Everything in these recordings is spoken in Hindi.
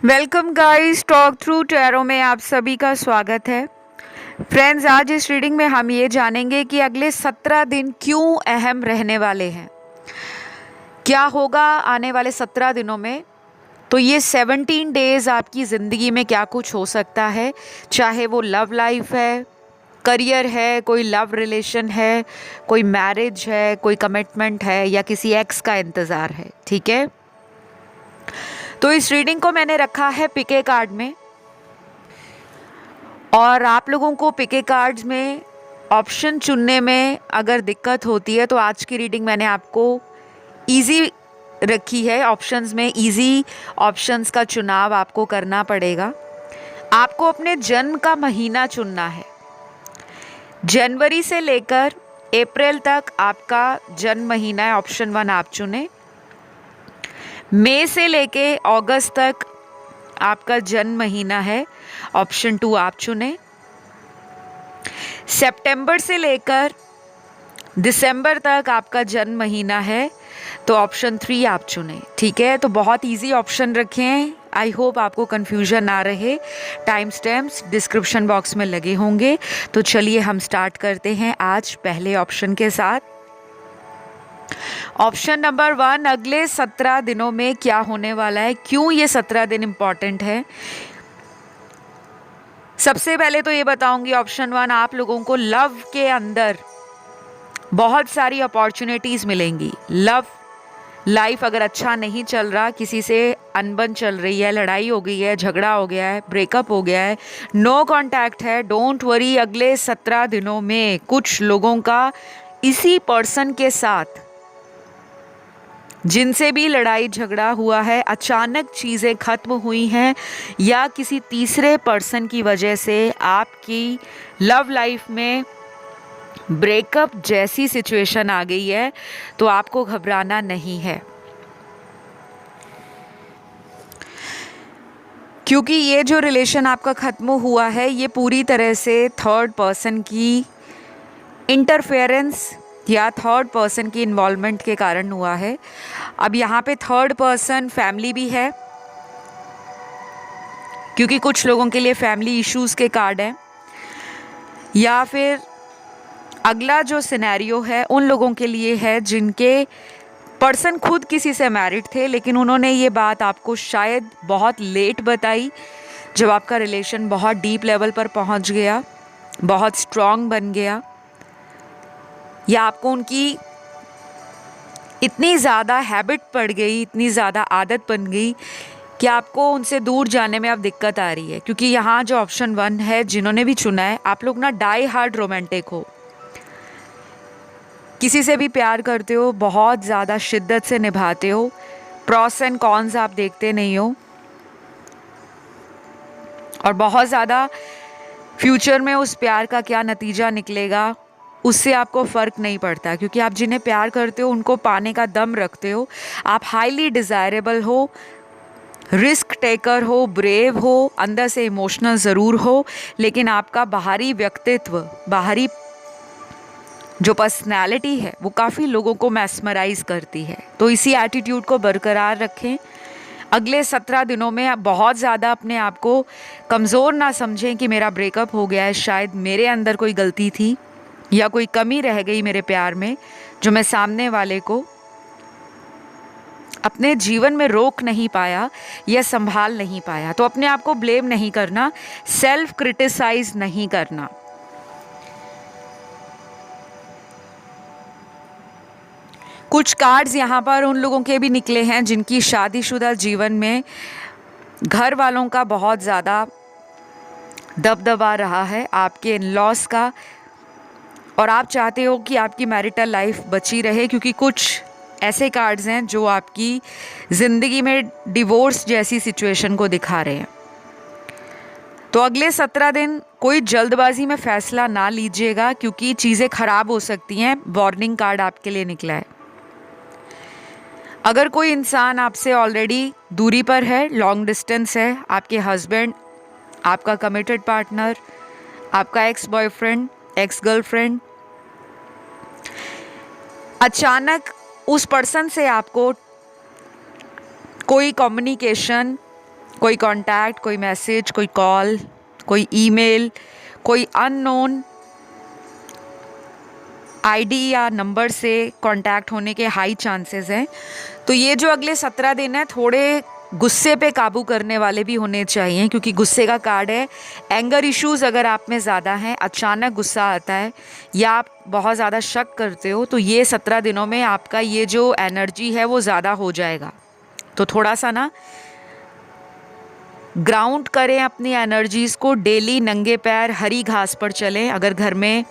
Welcome guys, talk through tarot में आप सभी का स्वागत है। फ्रेंड्स, आज इस रीडिंग में हम ये जानेंगे कि अगले 17 दिन क्यों अहम रहने वाले हैं। क्या होगा आने वाले 17 दिनों में। तो ये 17 डेज आपकी ज़िंदगी में क्या कुछ हो सकता है, चाहे वो लव लाइफ है, करियर है, कोई लव रिलेशन है, कोई मैरिज है, कोई कमिटमेंट है या किसी एक्स का इंतज़ार है। ठीक है, तो इस रीडिंग को मैंने रखा है पिके कार्ड में, और आप लोगों को पिके कार्ड्स में ऑप्शन चुनने में अगर दिक्कत होती है तो आज की रीडिंग मैंने आपको इजी रखी है। ऑप्शंस में इजी ऑप्शंस का चुनाव आपको करना पड़ेगा। आपको अपने जन्म का महीना चुनना है। जनवरी से लेकर अप्रैल तक आपका जन्म महीना है, ऑप्शन 1 आप चुने। मई से लेके अगस्त तक आपका जन्म महीना है, ऑप्शन 2 आप चुने। सितंबर से लेकर दिसंबर तक आपका जन्म महीना है, तो ऑप्शन 3 आप चुने। ठीक है, तो बहुत इजी ऑप्शन रखे हैं। आई होप आपको कन्फ्यूजन ना रहे। टाइम स्टैम्प्स डिस्क्रिप्शन बॉक्स में लगे होंगे। तो चलिए हम स्टार्ट करते हैं आज पहले ऑप्शन के साथ। ऑप्शन नंबर 1, अगले 17 दिनों में क्या होने वाला है, क्यों ये 17 दिन इंपॉर्टेंट है। सबसे पहले तो ये बताऊंगी, ऑप्शन 1, आप लोगों को लव के अंदर बहुत सारी अपॉर्चुनिटीज मिलेंगी। लव लाइफ अगर अच्छा नहीं चल रहा, किसी से अनबन चल रही है, लड़ाई हो गई है, झगड़ा हो गया है, ब्रेकअप हो गया है, नो कांटेक्ट है, डोंट वरी, अगले 17 दिनों में कुछ लोगों का इसी पर्सन के साथ जिनसे भी लड़ाई झगड़ा हुआ है, अचानक चीज़ें खत्म हुई हैं या किसी तीसरे पर्सन की वजह से आपकी लव लाइफ में ब्रेकअप जैसी सिचुएशन आ गई है, तो आपको घबराना नहीं है। क्योंकि ये जो रिलेशन आपका ख़त्म हुआ है, ये पूरी तरह से थर्ड पर्सन की इंटरफेरेंस या थर्ड पर्सन की इन्वॉल्वमेंट के कारण हुआ है। अब यहाँ पे थर्ड पर्सन फैमिली भी है, क्योंकि कुछ लोगों के लिए फैमिली इश्यूज़ के कार्ड हैं, या फिर अगला जो सिनेरियो है उन लोगों के लिए है जिनके पर्सन खुद किसी से मैरिड थे, लेकिन उन्होंने ये बात आपको शायद बहुत लेट बताई, जब आपका रिलेशन बहुत डीप लेवल पर पहुंच गया, बहुत स्ट्रॉन्ग बन गया, या आपको उनकी इतनी ज़्यादा हैबिट पड़ गई, इतनी ज़्यादा आदत बन गई कि आपको उनसे दूर जाने में अब दिक्कत आ रही है। क्योंकि यहाँ जो ऑप्शन 1 है, जिन्होंने भी चुना है, आप लोग ना डाई हार्ड रोमांटिक हो, किसी से भी प्यार करते हो, बहुत ज़्यादा शिद्दत से निभाते हो, प्रॉस एंड कॉन्स आप देखते नहीं हो, और बहुत ज़्यादा फ्यूचर में उस प्यार का क्या नतीजा निकलेगा उससे आपको फ़र्क नहीं पड़ता, क्योंकि आप जिन्हें प्यार करते हो उनको पाने का दम रखते हो। आप हाईली डिज़ायरेबल हो, रिस्क टेकर हो, ब्रेव हो, अंदर से इमोशनल ज़रूर हो, लेकिन आपका बाहरी व्यक्तित्व, बाहरी जो पर्सनैलिटी है, वो काफ़ी लोगों को मैस्मराइज करती है। तो इसी एटीट्यूड को बरकरार रखें। अगले 17 दिनों में आप बहुत ज़्यादा अपने आप को कमज़ोर ना समझें कि मेरा ब्रेकअप हो गया है, शायद मेरे अंदर कोई गलती थी या कोई कमी रह गई मेरे प्यार में, जो मैं सामने वाले को अपने जीवन में रोक नहीं पाया या संभाल नहीं पाया। तो अपने आप को ब्लेम नहीं करना, सेल्फ क्रिटिसाइज नहीं करना। कुछ कार्ड्स यहाँ पर उन लोगों के भी निकले हैं जिनकी शादीशुदा जीवन में घर वालों का बहुत ज़्यादा दबदबा रहा है, आपके इन-लॉज का, और आप चाहते हो कि आपकी मैरिटल लाइफ बची रहे, क्योंकि कुछ ऐसे कार्ड्स हैं जो आपकी ज़िंदगी में डिवोर्स जैसी सिचुएशन को दिखा रहे हैं। तो अगले 17 दिन कोई जल्दबाजी में फ़ैसला ना लीजिएगा, क्योंकि चीज़ें ख़राब हो सकती हैं। वार्निंग कार्ड आपके लिए निकला है। अगर कोई इंसान आपसे ऑलरेडी दूरी पर है, लॉन्ग डिस्टेंस है, आपके हस्बैंड, आपका कमिटेड पार्टनर, आपका एक्स बॉयफ्रेंड, एक्स गर्लफ्रेंड, अचानक उस पर्सन से आपको कोई कम्युनिकेशन कोई कांटेक्ट, कोई मैसेज, कोई कॉल, कोई ईमेल, कोई अननोन आईडी या नंबर से कांटेक्ट होने के हाई चांसेस हैं। तो ये जो अगले 17 दिन है थोड़े गुस्से पे काबू करने वाले भी होने चाहिए, क्योंकि गुस्से का कार्ड है। एंगर इश्यूज अगर आप में ज़्यादा हैं, अचानक गुस्सा आता है या आप बहुत ज़्यादा शक करते हो, तो ये 17 दिनों में आपका ये जो एनर्जी है वो ज़्यादा हो जाएगा। तो थोड़ा सा ना ग्राउंड करें अपनी एनर्जीज़ को। डेली नंगे पैर हरी घास पर चलें। अगर घर में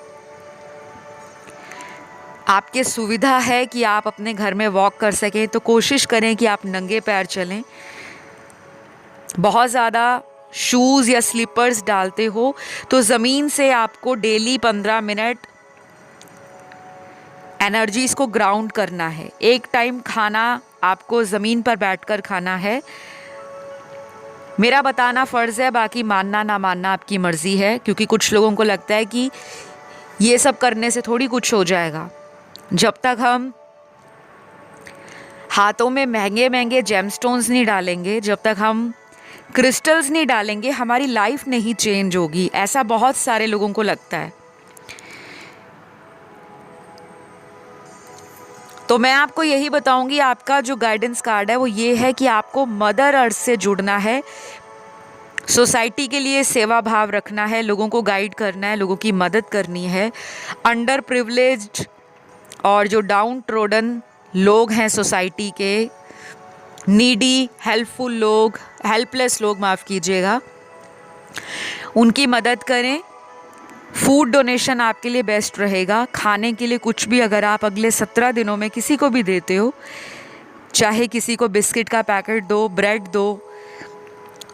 आपके सुविधा है कि आप अपने घर में वॉक कर सकें तो कोशिश करें कि आप नंगे पैर चलें। बहुत ज़्यादा शूज़ या स्लीपर्स डालते हो तो ज़मीन से आपको डेली 15 मिनट एनर्जीज़ को ग्राउंड करना है। एक टाइम खाना आपको ज़मीन पर बैठकर खाना है। मेरा बताना फ़र्ज़ है, बाकी मानना ना मानना आपकी मर्ज़ी है, क्योंकि कुछ लोगों को लगता है कि ये सब करने से थोड़ी कुछ हो जाएगा। जब तक हम हाथों में महंगे महंगे जेमस्टोन्स नहीं डालेंगे, जब तक हम क्रिस्टल्स नहीं डालेंगे, हमारी लाइफ नहीं चेंज होगी। ऐसा बहुत सारे लोगों को लगता है। तो मैं आपको यही बताऊंगी, आपका जो गाइडेंस कार्ड है वो ये है कि आपको मदर अर्थ से जुड़ना है, सोसाइटी के लिए सेवा भाव रखना है, लोगों को गाइड करना है, लोगों की मदद करनी है। अंडर प्रिविलेज्ड और जो डाउन ट्रोडन लोग हैं सोसाइटी के, नीडी, हेल्पफुल लोग, हेल्पलेस लोग, माफ़ कीजिएगा, उनकी मदद करें। फूड डोनेशन आपके लिए बेस्ट रहेगा। खाने के लिए कुछ भी अगर आप अगले 17 दिनों में किसी को भी देते हो, चाहे किसी को बिस्किट का पैकेट दो, ब्रेड दो,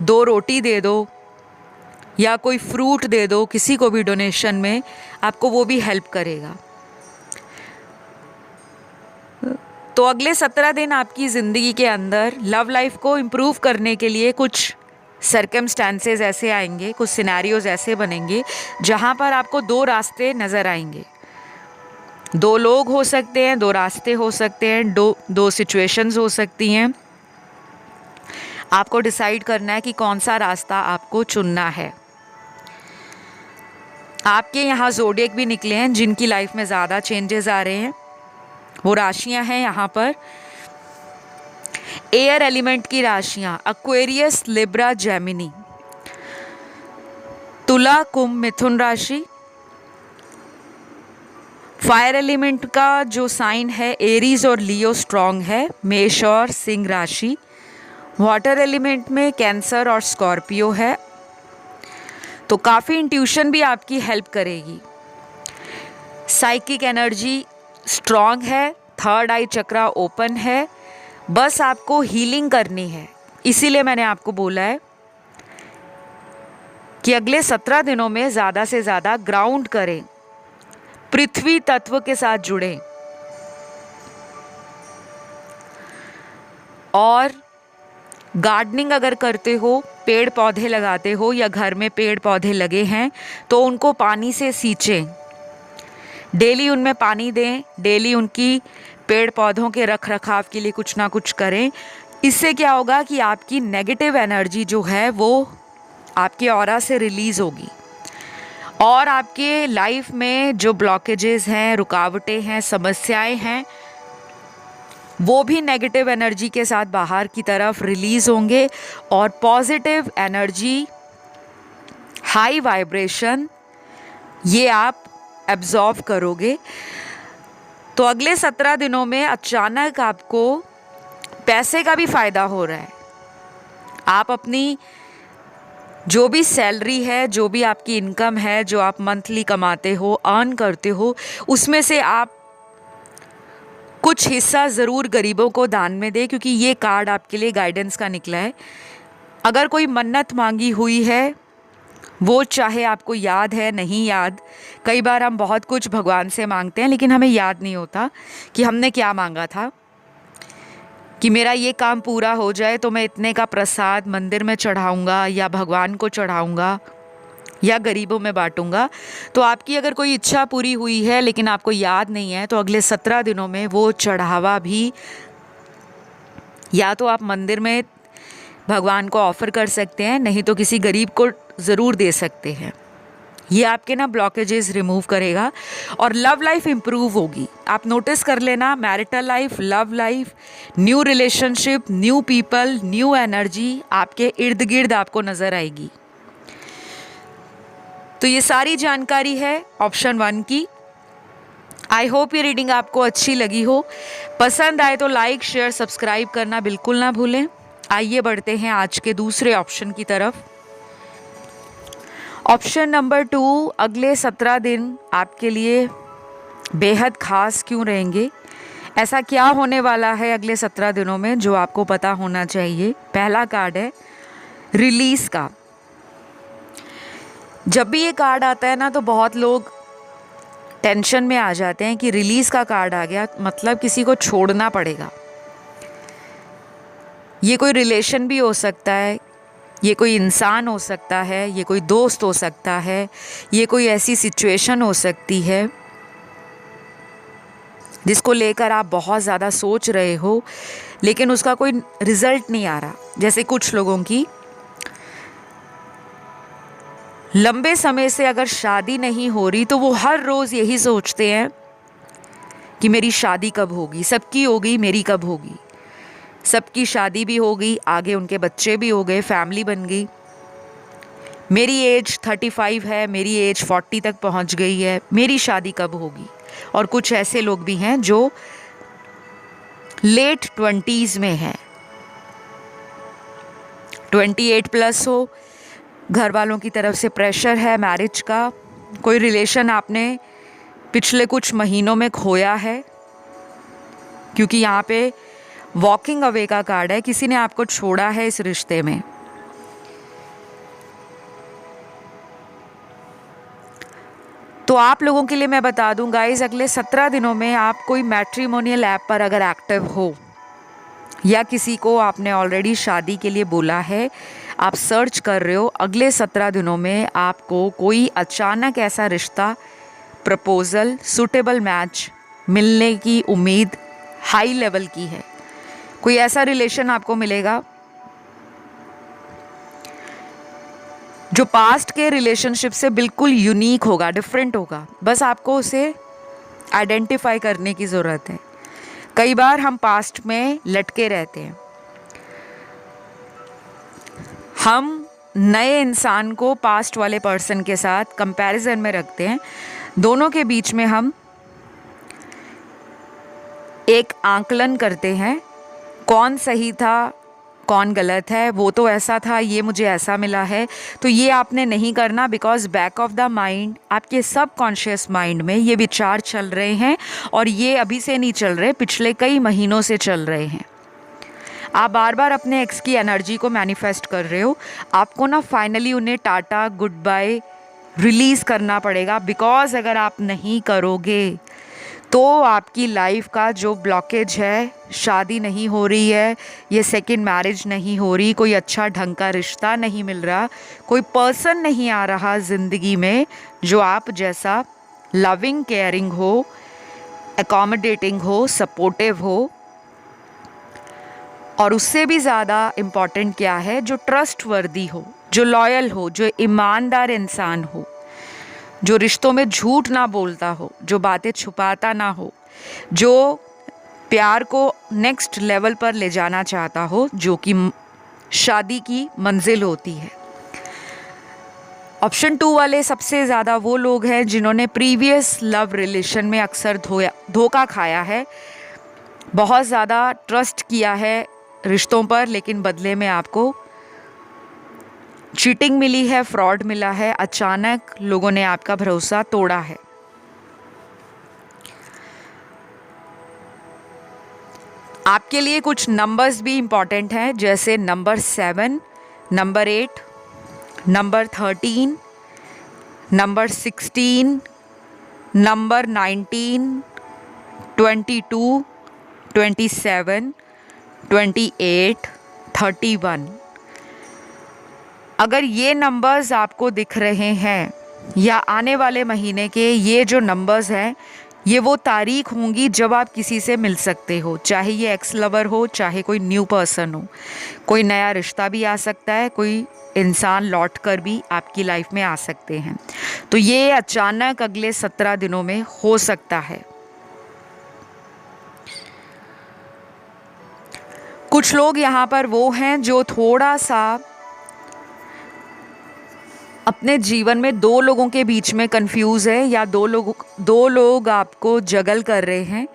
2 रोटी दे दो या कोई फ्रूट दे दो, किसी को भी डोनेशन में, आपको वो भी हेल्प करेगा। तो अगले 17 दिन आपकी ज़िंदगी के अंदर लव लाइफ को इम्प्रूव करने के लिए कुछ सर्कमस्टांसेस ऐसे आएंगे, कुछ सिनेरियोज ऐसे बनेंगे जहाँ पर आपको 2 रास्ते नज़र आएंगे। 2 लोग हो सकते हैं, 2 रास्ते हो सकते हैं, दो सिचुएशंस हो सकती हैं। आपको डिसाइड करना है कि कौन सा रास्ता आपको चुनना है। आपके यहाँ ज़ोडिएक भी निकले हैं जिनकी लाइफ में ज़्यादा चेंजेस आ रहे हैं। वो राशियाँ हैं यहाँ पर एयर एलिमेंट की राशियाँ, एक्वेरियस, लिब्रा, जेमिनी। तुला, कुंभ, मिथुन राशि। फायर एलिमेंट का जो साइन है एरीज और लियो स्ट्रॉन्ग है, मेष और सिंह राशि। वाटर एलिमेंट में कैंसर और स्कॉर्पियो है। तो काफ़ी इंट्यूशन भी आपकी हेल्प करेगी। साइकिक एनर्जी स्ट्रॉन्ग है, थर्ड आई चक्रा ओपन है। बस आपको हीलिंग करनी है। इसीलिए मैंने आपको बोला है कि अगले 17 दिनों में ज़्यादा से ज़्यादा ग्राउंड करें, पृथ्वी तत्व के साथ जुड़ें और गार्डनिंग अगर करते हो, पेड़ पौधे लगाते हो या घर में पेड़ पौधे लगे हैं तो उनको पानी से सींचें। डेली उनमें पानी दें, डेली उनकी पेड़ पौधों के रख रखाव के लिए कुछ ना कुछ करें। इससे क्या होगा कि आपकी नेगेटिव एनर्जी जो है वो आपके ऑरा से रिलीज़ होगी और आपके लाइफ में जो ब्लॉकेजेस हैं, रुकावटें हैं, समस्याएं हैं, वो भी नेगेटिव एनर्जी के साथ बाहर की तरफ रिलीज़ होंगे और पॉजिटिव एनर्जी, हाई वाइब्रेशन, ये आप एब्जॉर्व करोगे। तो अगले 17 दिनों में अचानक आपको पैसे का भी फ़ायदा हो रहा है। आप अपनी जो भी सैलरी है, जो भी आपकी इनकम है, जो आप मंथली कमाते हो, अर्न करते हो, उसमें से आप कुछ हिस्सा ज़रूर गरीबों को दान में दें, क्योंकि ये कार्ड आपके लिए गाइडेंस का निकला है। अगर कोई मन्नत मांगी हुई है, वो चाहे आपको याद है नहीं याद, कई बार हम बहुत कुछ भगवान से मांगते हैं लेकिन हमें याद नहीं होता कि हमने क्या मांगा था। कि मेरा ये काम पूरा हो जाए तो मैं इतने का प्रसाद मंदिर में चढ़ाऊँगा या भगवान को चढ़ाऊँगा या गरीबों में बांटूँगा। तो आपकी अगर कोई इच्छा पूरी हुई है लेकिन आपको याद नहीं है, तो अगले 17 दिनों में वो चढ़ावा भी या तो आप मंदिर में भगवान को ऑफ़र कर सकते हैं, नहीं तो किसी गरीब को ज़रूर दे सकते हैं। ये आपके ना ब्लॉकेजेस रिमूव करेगा और लव लाइफ इम्प्रूव होगी। आप नोटिस कर लेना, marital life, love life, new relationship, new people, new energy आपके इर्द गिर्द आपको नज़र आएगी। तो ये सारी जानकारी है ऑप्शन 1 की। आई होप ये रीडिंग आपको अच्छी लगी हो। पसंद आए तो लाइक, शेयर, सब्सक्राइब करना बिल्कुल ना भूलें। आइए बढ़ते हैं आज के दूसरे ऑप्शन की तरफ। ऑप्शन नंबर 2, अगले 17 दिन आपके लिए बेहद खास क्यों रहेंगे? ऐसा क्या होने वाला है अगले 17 दिनों में जो आपको पता होना चाहिए? पहला कार्ड है रिलीज़ का। जब भी ये कार्ड आता है ना तो बहुत लोग टेंशन में आ जाते हैं कि रिलीज़ का कार्ड आ गया मतलब किसी को छोड़ना पड़ेगा। ये कोई रिलेशन भी हो सकता है, ये कोई इंसान हो सकता है, ये कोई दोस्त हो सकता है, ये कोई ऐसी सिचुएशन हो सकती है जिसको लेकर आप बहुत ज़्यादा सोच रहे हो लेकिन उसका कोई रिज़ल्ट नहीं आ रहा। जैसे कुछ लोगों की लंबे समय से अगर शादी नहीं हो रही तो वो हर रोज़ यही सोचते हैं कि मेरी शादी कब होगी। सबकी हो गई, मेरी कब होगी। सबकी शादी भी हो गई, आगे उनके बच्चे भी हो गए, फैमिली बन गई। मेरी एज 35 है, मेरी एज 40 तक पहुंच गई है, मेरी शादी कब होगी। और कुछ ऐसे लोग भी हैं जो लेट 20s में हैं, 28+ हो, घर वालों की तरफ से प्रेशर है मैरिज का, कोई रिलेशन आपने पिछले कुछ महीनों में खोया है, क्योंकि यहाँ पे वॉकिंग अवे का कार्ड है, किसी ने आपको छोड़ा है इस रिश्ते में। तो आप लोगों के लिए मैं बता दूं गाइस, अगले 17 दिनों में आप कोई मैट्रिमोनियल ऐप पर अगर एक्टिव हो या किसी को आपने ऑलरेडी शादी के लिए बोला है, आप सर्च कर रहे हो, अगले 17 दिनों में आपको कोई अचानक ऐसा रिश्ता, प्रपोज़ल, सूटेबल मैच मिलने की उम्मीद हाई लेवल की है। कोई ऐसा रिलेशन आपको मिलेगा जो पास्ट के रिलेशनशिप से बिल्कुल यूनिक होगा, डिफरेंट होगा। बस आपको उसे आइडेंटिफाई करने की ज़रूरत है। कई बार हम पास्ट में लटके रहते हैं, हम नए इंसान को पास्ट वाले पर्सन के साथ कंपैरिजन में रखते हैं, दोनों के बीच में हम एक आंकलन करते हैं, कौन सही था कौन गलत है, वो तो ऐसा था, ये मुझे ऐसा मिला है। तो ये आपने नहीं करना, because back of the mind, आपके सब कॉन्शियस माइंड में ये विचार चल रहे हैं और ये अभी से नहीं चल रहे, पिछले कई महीनों से चल रहे हैं। आप बार बार अपने एक्स की एनर्जी को मैनिफेस्ट कर रहे हो। आपको ना फाइनली उन्हें टाटा गुड बाय रिलीज़ करना पड़ेगा, बिकॉज अगर आप नहीं करोगे तो आपकी लाइफ का जो ब्लॉकेज है, शादी नहीं हो रही है, ये सेकंड मैरिज नहीं हो रही, कोई अच्छा ढंग का रिश्ता नहीं मिल रहा, कोई पर्सन नहीं आ रहा ज़िंदगी में जो आप जैसा लविंग, केयरिंग हो, अकोमोडेटिंग हो, सपोर्टिव हो, और उससे भी ज़्यादा इम्पॉर्टेंट क्या है, जो ट्रस्टवर्दी हो, जो लॉयल हो, जो ईमानदार इंसान हो, जो रिश्तों में झूठ ना बोलता हो, जो बातें छुपाता ना हो, जो प्यार को नेक्स्ट लेवल पर ले जाना चाहता हो, जो कि शादी की मंजिल होती है। ऑप्शन 2 वाले सबसे ज़्यादा वो लोग हैं जिन्होंने प्रीवियस लव रिलेशन में अक्सर धोखा खाया है, बहुत ज़्यादा ट्रस्ट किया है रिश्तों पर, लेकिन बदले में आपको चीटिंग मिली है, फ्रॉड मिला है, अचानक लोगों ने आपका भरोसा तोड़ा है। आपके लिए कुछ नंबर्स भी इम्पॉर्टेंट हैं, जैसे number 7, number 8, number 13, number 16, number 19, 22, 27, 28, 31। अगर ये नंबर्स आपको दिख रहे हैं या आने वाले महीने के ये जो नंबर्स हैं, ये वो तारीख होंगी जब आप किसी से मिल सकते हो, चाहे ये एक्स लवर हो, चाहे कोई न्यू पर्सन हो। कोई नया रिश्ता भी आ सकता है, कोई इंसान लौट कर भी आपकी लाइफ में आ सकते हैं। तो ये अचानक अगले 17 दिनों में हो सकता है। कुछ लोग यहाँ पर वो हैं जो थोड़ा सा अपने जीवन में दो लोगों के बीच में कंफ्यूज है, या दो लोग आपको जगल कर रहे हैं,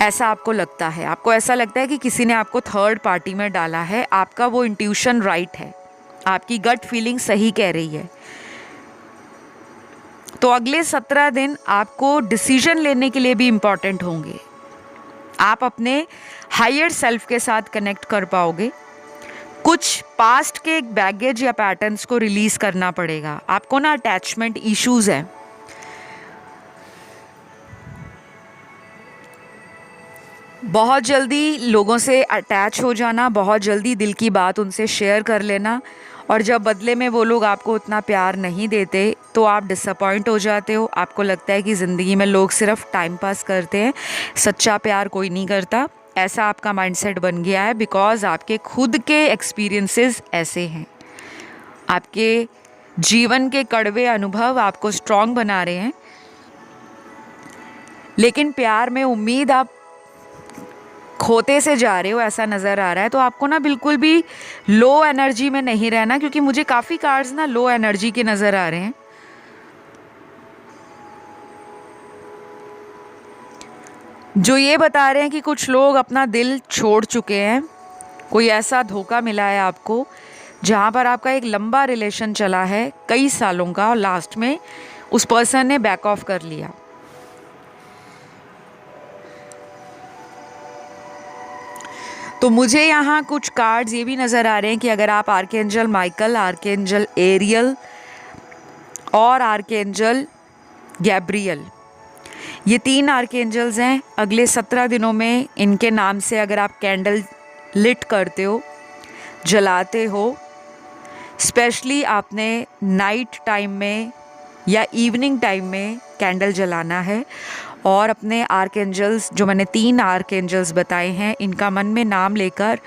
ऐसा आपको लगता है। आपको ऐसा लगता है कि किसी ने आपको थर्ड पार्टी में डाला है। आपका वो इंट्यूशन राइट है, आपकी गट फीलिंग सही कह रही है। तो अगले 17 दिन आपको डिसीजन लेने के लिए भी इम्पॉर्टेंट होंगे। आप अपने हायर सेल्फ के साथ कनेक्ट कर पाओगे। कुछ पास्ट के बैगेज या पैटर्न्स को रिलीज करना पड़ेगा आपको ना। अटैचमेंट इश्यूज हैं, बहुत जल्दी लोगों से अटैच हो जाना, बहुत जल्दी दिल की बात उनसे शेयर कर लेना, और जब बदले में वो लोग आपको उतना प्यार नहीं देते तो आप डिसअपॉइंट हो जाते हो। आपको लगता है कि ज़िंदगी में लोग सिर्फ टाइम पास करते हैं, सच्चा प्यार कोई नहीं करता। ऐसा आपका माइंडसेट बन गया है बिकॉज आपके खुद के एक्सपीरियंसेस ऐसे हैं। आपके जीवन के कड़वे अनुभव आपको स्ट्रॉन्ग बना रहे हैं, लेकिन प्यार में उम्मीद आप खोते से जा रहे हो, ऐसा नज़र आ रहा है। तो आपको ना बिल्कुल भी लो एनर्जी में नहीं रहना, क्योंकि मुझे काफ़ी कार्ड्स ना लो एनर्जी के नज़र आ रहे हैं। जो ये बता रहे हैं कि कुछ लोग अपना दिल छोड़ चुके हैं। कोई ऐसा धोखा मिला है आपको जहाँ पर आपका एक लंबा रिलेशन चला है कई सालों का, और लास्ट में उस पर्सन ने बैक ऑफ कर लिया। तो मुझे यहाँ कुछ कार्ड्स ये भी नज़र आ रहे हैं कि अगर आप आर्कएंजल माइकल, आर्कएंजल एरियल और आर्कएंजल गैब्रियल, ये 3 आर्कएंजल्स हैं, अगले 17 दिनों में इनके नाम से अगर आप कैंडल लिट करते हो, जलाते हो, स्पेशली आपने नाइट टाइम में या इवनिंग टाइम में कैंडल जलाना है, और अपने आर्कएंजल्स, जो मैंने 3 आर्कएंजल्स बताए हैं, इनका मन में नाम लेकर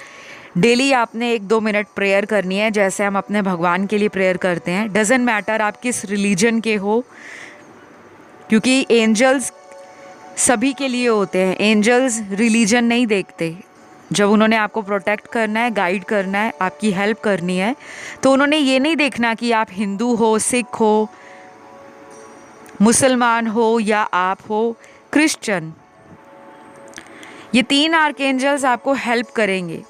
डेली आपने 1-2 मिनट प्रेयर करनी है, जैसे हम अपने भगवान के लिए प्रेयर करते हैं। डजेंट मैटर आप किस रिलीजन के हो, क्योंकि एंजल्स सभी के लिए होते हैं। एंजल्स रिलीजन नहीं देखते। जब उन्होंने आपको प्रोटेक्ट करना है, गाइड करना है, आपकी हेल्प करनी है, तो उन्होंने ये नहीं देखना कि आप हिंदू हो, सिख हो, मुसलमान हो, या आप हो क्रिश्चियन। ये 3 आर्कएंजल्स आपको हेल्प करेंगे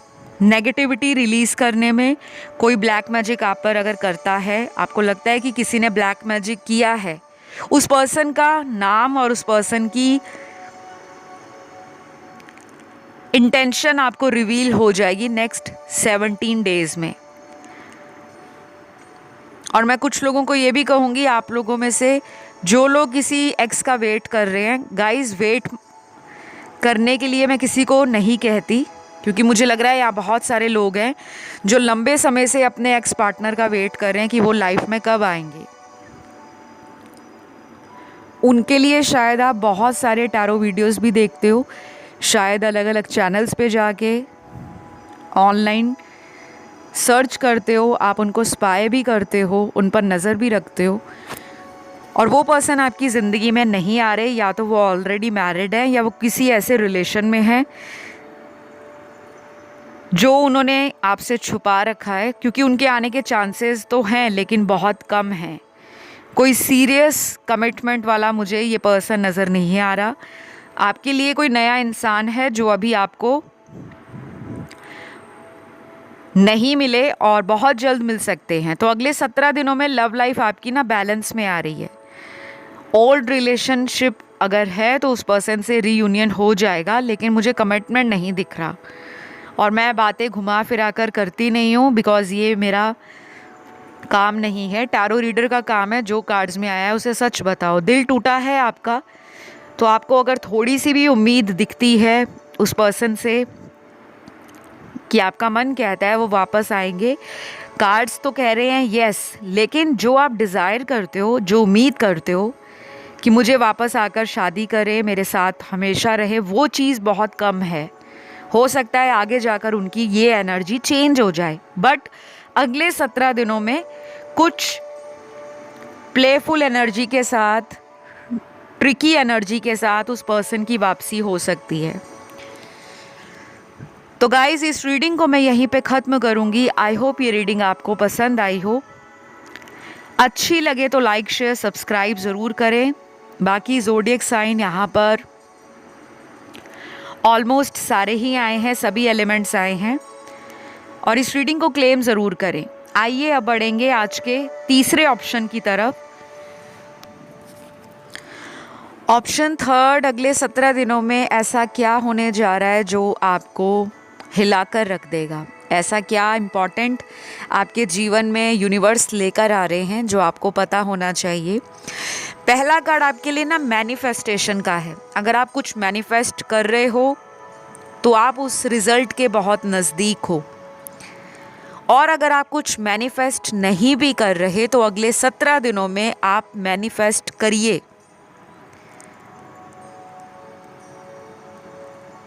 नेगेटिविटी रिलीज़ करने में। कोई ब्लैक मैजिक आप पर अगर करता है, आपको लगता है कि किसी ने ब्लैक मैजिक किया है, उस पर्सन का नाम और उस पर्सन की इंटेंशन आपको रिवील हो जाएगी नेक्स्ट 17 डेज में। और मैं कुछ लोगों को ये भी कहूँगी, आप लोगों में से जो लोग किसी एक्स का वेट कर रहे हैं, गाइस वेट करने के लिए मैं किसी को नहीं कहती, क्योंकि मुझे लग रहा है यहाँ बहुत सारे लोग हैं जो लंबे समय से अपने एक्स पार्टनर का वेट कर रहे हैं कि वो लाइफ में कब आएंगे। उनके लिए शायद आप बहुत सारे टैरो वीडियोस भी देखते हो, शायद अलग अलग चैनल्स पे जाके ऑनलाइन सर्च करते हो, आप उनको स्पाई भी करते हो, उन पर नज़र भी रखते हो, और वो पर्सन आपकी ज़िंदगी में नहीं आ रहे। या तो वो ऑलरेडी मैरिड है, या वो किसी ऐसे रिलेशन में है जो उन्होंने आपसे छुपा रखा है, क्योंकि उनके आने के चांसेस तो हैं लेकिन बहुत कम हैं। कोई सीरियस कमिटमेंट वाला मुझे ये पर्सन नज़र नहीं आ रहा। आपके लिए कोई नया इंसान है जो अभी आपको नहीं मिले और बहुत जल्द मिल सकते हैं। तो अगले 17 दिनों में लव लाइफ आपकी ना बैलेंस में आ रही है। ओल्ड रिलेशनशिप अगर है तो उस पर्सन से रीयूनियन हो जाएगा, लेकिन मुझे कमिटमेंट नहीं दिख रहा। और मैं बातें घुमा फिरा कर करती नहीं हूँ, बिकॉज़ ये मेरा काम नहीं है। टैरो रीडर का काम है, जो कार्ड्स में आया है उसे सच बताओ। दिल टूटा है आपका, तो आपको अगर थोड़ी सी भी उम्मीद दिखती है उस पर्सन से कि आपका मन कहता है वो वापस आएंगे, कार्ड्स तो कह रहे हैं यस, लेकिन जो आप डिज़ायर करते हो, जो उम्मीद करते हो कि मुझे वापस आकर शादी करे, मेरे साथ हमेशा रहे, वो चीज़ बहुत कम है। हो सकता है आगे जाकर उनकी ये एनर्जी चेंज हो जाए, बट अगले 17 दिनों में कुछ प्लेफुल एनर्जी के साथ, ट्रिकी एनर्जी के साथ उस पर्सन की वापसी हो सकती है। तो गाइज, इस रीडिंग को मैं यहीं पे ख़त्म करूँगी। आई होप ये रीडिंग आपको पसंद आई हो। अच्छी लगे तो लाइक शेयर सब्सक्राइब ज़रूर करें। बाकी ज़ोडिएक साइन यहाँ पर ऑलमोस्ट सारे ही आए हैं, सभी एलिमेंट्स आए हैं, और इस रीडिंग को क्लेम ज़रूर करें। आइए अब बढ़ेंगे आज के तीसरे ऑप्शन की तरफ। ऑप्शन थर्ड, अगले 17 दिनों में ऐसा क्या होने जा रहा है जो आपको हिलाकर रख देगा। ऐसा क्या इम्पॉर्टेंट आपके जीवन में यूनिवर्स लेकर आ रहे हैं जो आपको पता होना चाहिए। पहला कार्ड आपके लिए ना मैनिफेस्टेशन का है। अगर आप कुछ मैनिफेस्ट कर रहे हो तो आप उस रिजल्ट के बहुत नज़दीक हो, और अगर आप कुछ मैनिफेस्ट नहीं भी कर रहे तो अगले 17 दिनों में आप मैनिफेस्ट करिए,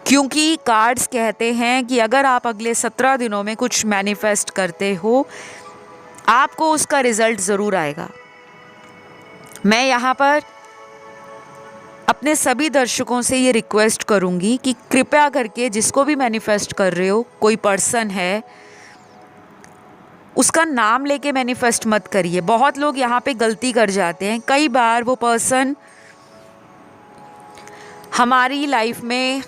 क्योंकि कार्ड्स कहते हैं कि अगर आप अगले 17 दिनों में कुछ मैनिफेस्ट करते हो आपको उसका रिजल्ट ज़रूर आएगा। मैं यहाँ पर अपने सभी दर्शकों से ये रिक्वेस्ट करूँगी कि कृपया करके जिसको भी मैनिफेस्ट कर रहे हो, कोई पर्सन है, उसका नाम लेके मैनिफेस्ट मत करिए। बहुत लोग यहाँ पे गलती कर जाते हैं। कई बार वो पर्सन हमारी लाइफ में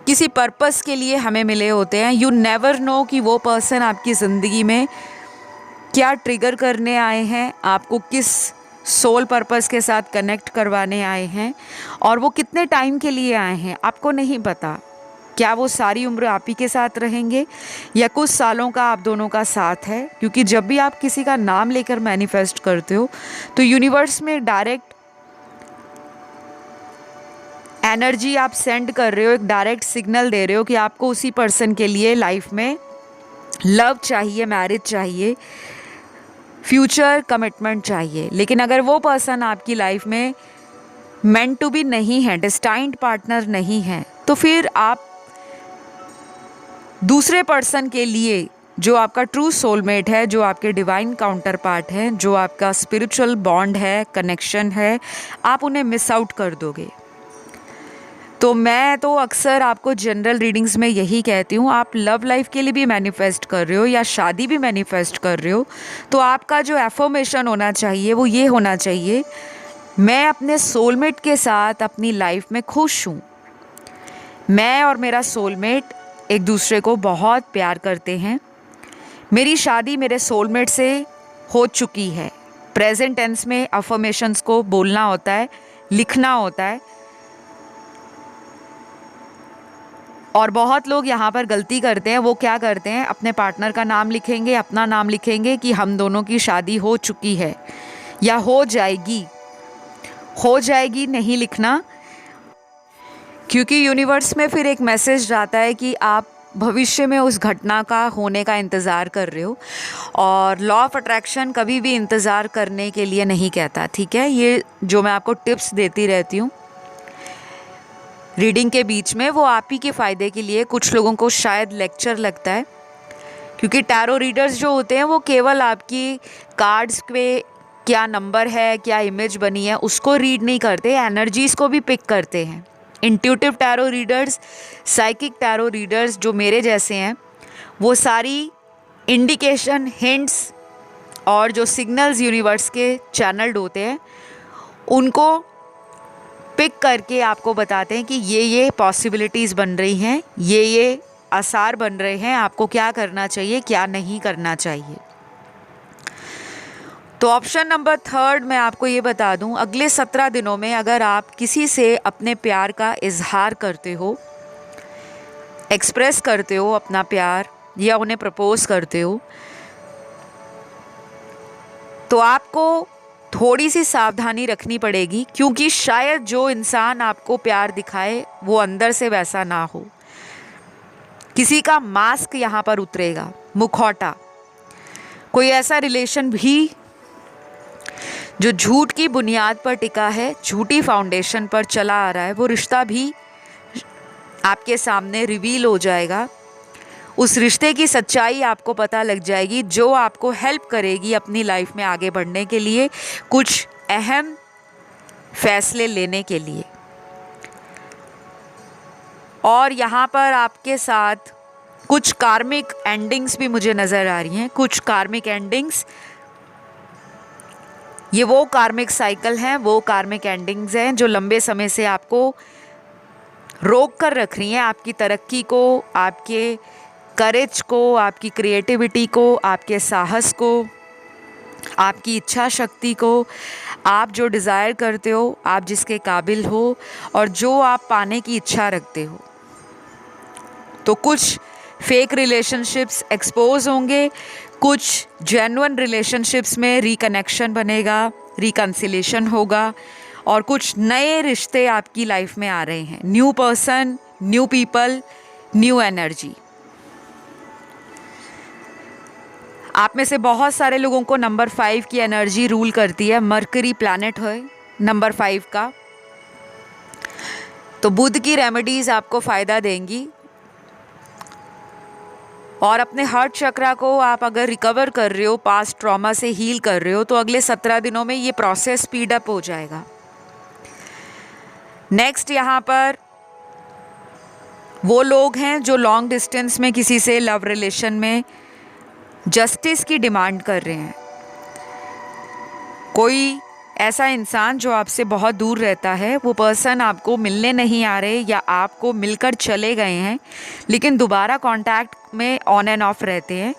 किसी पर्पस के लिए हमें मिले होते हैं। यू नेवर नो कि वो पर्सन आपकी ज़िंदगी में क्या ट्रिगर करने आए हैं, आपको किस सोल पर्पस के साथ कनेक्ट करवाने आए हैं, और वो कितने टाइम के लिए आए हैं आपको नहीं पता। क्या वो सारी उम्र आप ही के साथ रहेंगे या कुछ सालों का आप दोनों का साथ है। क्योंकि जब भी आप किसी का नाम लेकर मैनिफेस्ट करते हो तो यूनिवर्स में डायरेक्ट एनर्जी आप सेंड कर रहे हो, एक डायरेक्ट सिग्नल दे रहे हो कि आपको उसी पर्सन के लिए लाइफ में लव चाहिए, मैरिज चाहिए, फ्यूचर कमिटमेंट चाहिए। लेकिन अगर वो पर्सन आपकी लाइफ में मेंट टू बी नहीं है, डेस्टाइन्ड पार्टनर नहीं है, तो फिर आप दूसरे पर्सन के लिए जो आपका ट्रू सोलमेट है, जो आपके डिवाइन काउंटर पार्ट है, जो आपका स्पिरिचुअल बॉन्ड है, कनेक्शन है, आप उन्हें मिस आउट कर दोगे। तो मैं तो अक्सर आपको जनरल रीडिंग्स में यही कहती हूँ, आप लव लाइफ के लिए भी मैनिफेस्ट कर रहे हो या शादी भी मैनिफेस्ट कर रहे हो तो आपका जो एफर्मेशन होना चाहिए वो ये होना चाहिए, मैं अपने सोलमेट के साथ अपनी लाइफ में खुश हूँ। मैं और मेरा सोलमेट एक दूसरे को बहुत प्यार करते हैं। मेरी शादी मेरे सोलमेट से हो चुकी है। प्रेजेंट टेंस में अफर्मेशंस को बोलना होता है, लिखना होता है। और बहुत लोग यहाँ पर गलती करते हैं। वो क्या करते हैं, अपने पार्टनर का नाम लिखेंगे, अपना नाम लिखेंगे कि हम दोनों की शादी हो चुकी है या हो जाएगी। हो जाएगी नहीं लिखना, क्योंकि यूनिवर्स में फिर एक मैसेज जाता है कि आप भविष्य में उस घटना का होने का इंतज़ार कर रहे हो। और लॉ ऑफ अट्रैक्शन कभी भी इंतज़ार करने के लिए नहीं कहता, ठीक है। ये जो मैं आपको टिप्स देती रहती हूँ रीडिंग के बीच में, वो आप ही के फ़ायदे के लिए। कुछ लोगों को शायद लेक्चर लगता है, क्योंकि टैरो रीडर्स जो होते हैं वो केवल आपकी कार्ड्स पे क्या नंबर है, क्या इमेज बनी है, उसको रीड नहीं करते, एनर्जीज़ को भी पिक करते हैं। Intuitive tarot readers, psychic tarot readers जो मेरे जैसे हैं, वो सारी इंडिकेशन, हिंट्स और जो सिग्नल्स यूनिवर्स के चैनल्ड होते हैं उनको पिक करके आपको बताते हैं कि ये पॉसिबिलिटीज़ बन रही हैं, ये आसार बन रहे हैं, आपको क्या करना चाहिए, क्या नहीं करना चाहिए। तो ऑप्शन नंबर थर्ड मैं आपको ये बता दूं, अगले 17 दिनों में अगर आप किसी से अपने प्यार का इजहार करते हो, एक्सप्रेस करते हो अपना प्यार या उन्हें प्रपोज करते हो, तो आपको थोड़ी सी सावधानी रखनी पड़ेगी, क्योंकि शायद जो इंसान आपको प्यार दिखाए वो अंदर से वैसा ना हो। किसी का मास्क यहाँ पर उतरेगा, मुखौटा। कोई ऐसा रिलेशन भी जो झूठ की बुनियाद पर टिका है, झूठी फाउंडेशन पर चला आ रहा है, वो रिश्ता भी आपके सामने रिवील हो जाएगा। उस रिश्ते की सच्चाई आपको पता लग जाएगी, जो आपको हेल्प करेगी अपनी लाइफ में आगे बढ़ने के लिए, कुछ अहम फैसले लेने के लिए। और यहाँ पर आपके साथ कुछ कार्मिक एंडिंग्स भी मुझे नज़र आ रही हैं। कुछ कार्मिक एंडिंग्स, ये वो कार्मिक साइकिल हैं, वो कार्मिक एंडिंग्स हैं जो लंबे समय से आपको रोक कर रख रही हैं, आपकी तरक्की को, आपके करेज को, आपकी क्रिएटिविटी को, आपके साहस को, आपकी इच्छा शक्ति को, आप जो डिज़ायर करते हो, आप जिसके काबिल हो और जो आप पाने की इच्छा रखते हो। तो कुछ फेक रिलेशनशिप्स एक्सपोज होंगे, कुछ जेन्युइन रिलेशनशिप्स में रिकनेक्शन बनेगा, रिकन्सिलेशन होगा, और कुछ नए रिश्ते आपकी लाइफ में आ रहे हैं। New person, new people, new energy. आप में से बहुत सारे लोगों को नंबर 5 की एनर्जी रूल करती है। मरकरी प्लैनेट है नंबर 5 का। तो बुध की रेमेडीज आपको फ़ायदा देंगी। और अपने हार्ट चक्रा को आप अगर रिकवर कर रहे हो, पास्ट ट्रॉमा से हील कर रहे हो, तो अगले 17 दिनों में ये प्रोसेस स्पीड अप हो जाएगा। नेक्स्ट यहाँ पर वो लोग हैं जो लॉन्ग डिस्टेंस में किसी से लव रिलेशन में जस्टिस की डिमांड कर रहे हैं। कोई ऐसा इंसान जो आपसे बहुत दूर रहता है, वो पर्सन आपको मिलने नहीं आ रहे या आपको मिलकर चले गए हैं लेकिन दोबारा कांटेक्ट में ऑन एंड ऑफ रहते हैं।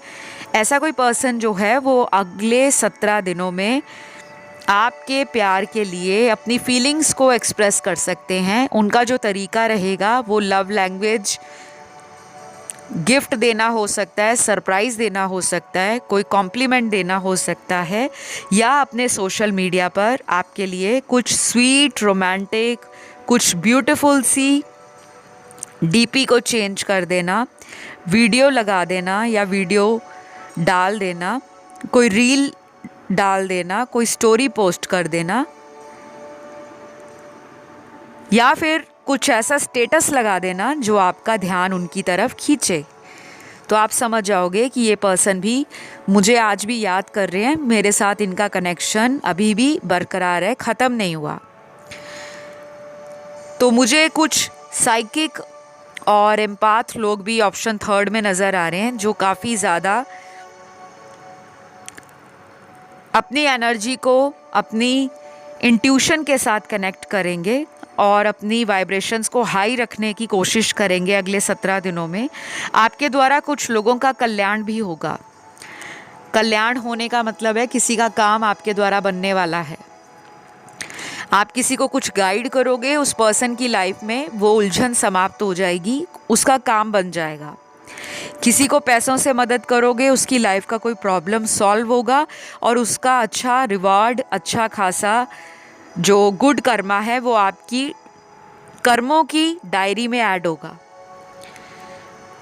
ऐसा कोई पर्सन जो है वो अगले 17 दिनों में आपके प्यार के लिए अपनी फीलिंग्स को एक्सप्रेस कर सकते हैं। उनका जो तरीका रहेगा वो लव लैंग्वेज, गिफ्ट देना हो सकता है, सरप्राइज़ देना हो सकता है, कोई कॉम्प्लीमेंट देना हो सकता है, या अपने सोशल मीडिया पर आपके लिए कुछ स्वीट रोमांटिक, कुछ ब्यूटीफुल सी डीपी को चेंज कर देना, वीडियो लगा देना या वीडियो डाल देना, कोई रील डाल देना, कोई स्टोरी पोस्ट कर देना, या फिर कुछ ऐसा स्टेटस लगा देना जो आपका ध्यान उनकी तरफ खींचे। तो आप समझ जाओगे कि ये पर्सन भी मुझे आज भी याद कर रहे हैं, मेरे साथ इनका कनेक्शन अभी भी बरकरार है, ख़त्म नहीं हुआ। तो मुझे कुछ साइकिक और एम्पाथ लोग भी ऑप्शन 3 में नज़र आ रहे हैं, जो काफ़ी ज़्यादा अपनी एनर्जी को अपनी इंट्यूशन के साथ कनेक्ट करेंगे और अपनी वाइब्रेशंस को हाई रखने की कोशिश करेंगे। अगले 17 दिनों में आपके द्वारा कुछ लोगों का कल्याण भी होगा। कल्याण होने का मतलब है किसी का काम आपके द्वारा बनने वाला है। आप किसी को कुछ गाइड करोगे, उस पर्सन की लाइफ में वो उलझन समाप्त हो जाएगी, उसका काम बन जाएगा। किसी को पैसों से मदद करोगे, उसकी लाइफ का कोई प्रॉब्लम सॉल्व होगा और उसका अच्छा रिवार्ड, अच्छा खासा जो गुड कर्मा है वो आपकी कर्मों की डायरी में ऐड होगा।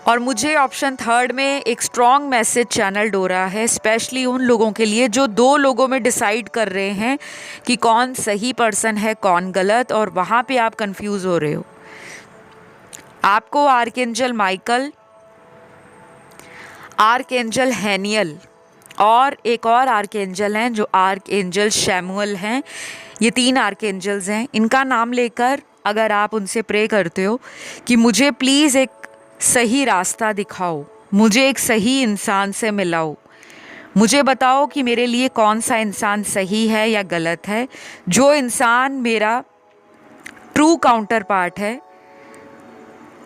और मुझे ऑप्शन 3 में एक स्ट्रॉन्ग मैसेज चैनल हो रहा है, स्पेशली उन लोगों के लिए जो 2 लोगों में डिसाइड कर रहे हैं कि कौन सही पर्सन है, कौन गलत, और वहाँ पे आप कंफ्यूज हो रहे हो। आपको आर्कएंजल माइकल, आर्कएंजल हैनियल और एक और आर्कएंजल हैं जो आर्कएंजल शैमुअल हैं। ये 3 आर्कएंजल्स हैं। इनका नाम लेकर अगर आप उनसे प्रे करते हो कि मुझे प्लीज़ एक सही रास्ता दिखाओ, मुझे एक सही इंसान से मिलाओ, मुझे बताओ कि मेरे लिए कौन सा इंसान सही है या गलत है, जो इंसान मेरा ट्रू काउंटर पार्ट है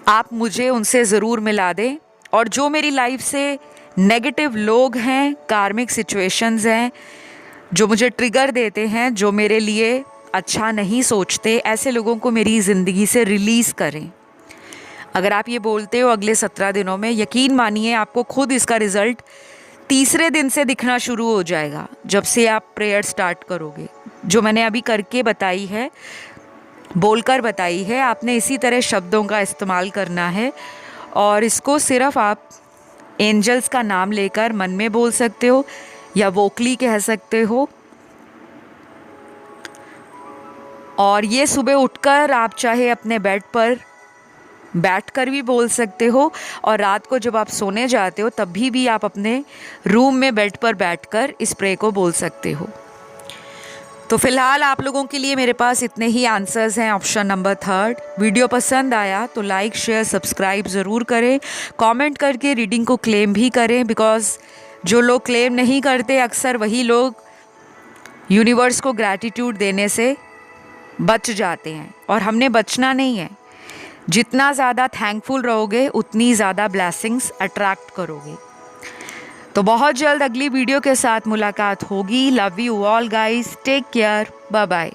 आप मुझे उनसे ज़रूर मिला दें। और जो मेरी लाइफ से नेगेटिव लोग हैं, कार्मिक सिचुएशंस हैं जो मुझे ट्रिगर देते हैं, जो मेरे लिए अच्छा नहीं सोचते, ऐसे लोगों को मेरी ज़िंदगी से रिलीज़ करें। अगर आप ये बोलते हो अगले 17 दिनों में, यकीन मानिए आपको खुद इसका रिज़ल्ट तीसरे दिन से दिखना शुरू हो जाएगा, जब से आप प्रेयर स्टार्ट करोगे। जो मैंने अभी करके बताई है, बोलकर बताई है, आपने इसी तरह शब्दों का इस्तेमाल करना है और इसको सिर्फ आप एंजल्स का नाम लेकर मन में बोल सकते हो या वोकली कह सकते हो। और ये सुबह उठकर आप चाहे अपने बेड पर बैठकर भी बोल सकते हो, और रात को जब आप सोने जाते हो तब भी आप अपने रूम में बेड पर बैठकर इस प्रे को बोल सकते हो। तो फिलहाल आप लोगों के लिए मेरे पास इतने ही आंसर्स हैं ऑप्शन नंबर 3। वीडियो पसंद आया तो लाइक शेयर सब्सक्राइब ज़रूर करें, कमेंट करके रीडिंग को क्लेम भी करें, बिकॉज़ जो लोग क्लेम नहीं करते अक्सर वही लोग यूनिवर्स को ग्रैटिट्यूड देने से बच जाते हैं, और हमने बचना नहीं है। जितना ज़्यादा थैंकफुल रहोगे उतनी ज़्यादा ब्लेसिंग्स अट्रैक्ट करोगे। तो बहुत जल्द अगली वीडियो के साथ मुलाकात होगी। Love you all guys, take care, bye bye.